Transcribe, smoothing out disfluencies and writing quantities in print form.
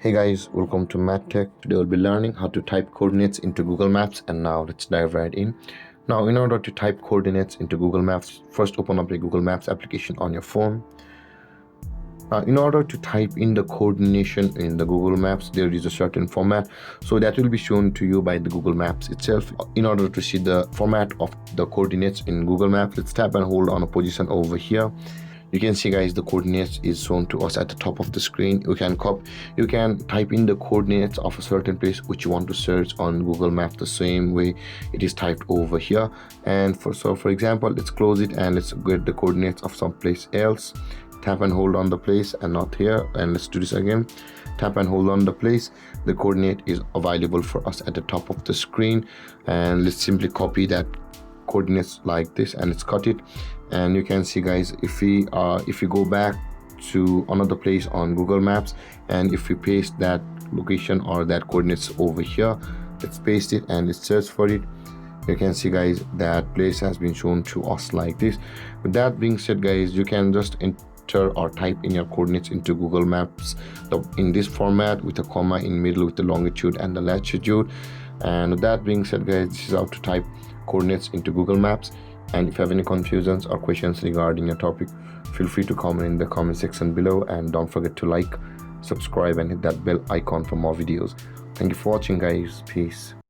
Hey guys, welcome to Math Tech. Today we'll be learning how to type coordinates into Google Maps, and now let's dive right in. Now, in order to type coordinates into Google Maps, first open up the Google Maps application on your phone. In order to type in the coordination in the Google Maps, there is a certain format, so that will be shown to you by the Google Maps itself. In order to see the format of the coordinates in Google Maps, let's tap and hold on a position over here. You can see, guys, the coordinates is shown to us at the top of the screen. You can type in the coordinates of a certain place which you want to search on Google Maps the same way it is typed over here. And for example, let's close it and let's get the coordinates of some place else. Tap and hold on the place and not here, and let's do this again. Tap and hold on the place. The coordinate is available for us at the top of the screen, and let's simply copy that coordinates like this and let's cut it. And you can see, guys, if we go back to another place on Google Maps, and if we paste that location or that coordinates over here, let's paste it and let's search for it. You can see, guys, that place has been shown to us like this. With that being said, guys, you can just enter or type in your coordinates into Google Maps in this format with a comma in middle with the longitude and the latitude. And with that being said, guys, this is how to type coordinates into Google Maps. And if you have any confusions or questions regarding your topic, feel free to comment in the comment section below, and don't forget to like, subscribe and hit that bell icon for more videos. Thank you for watching, guys. Peace.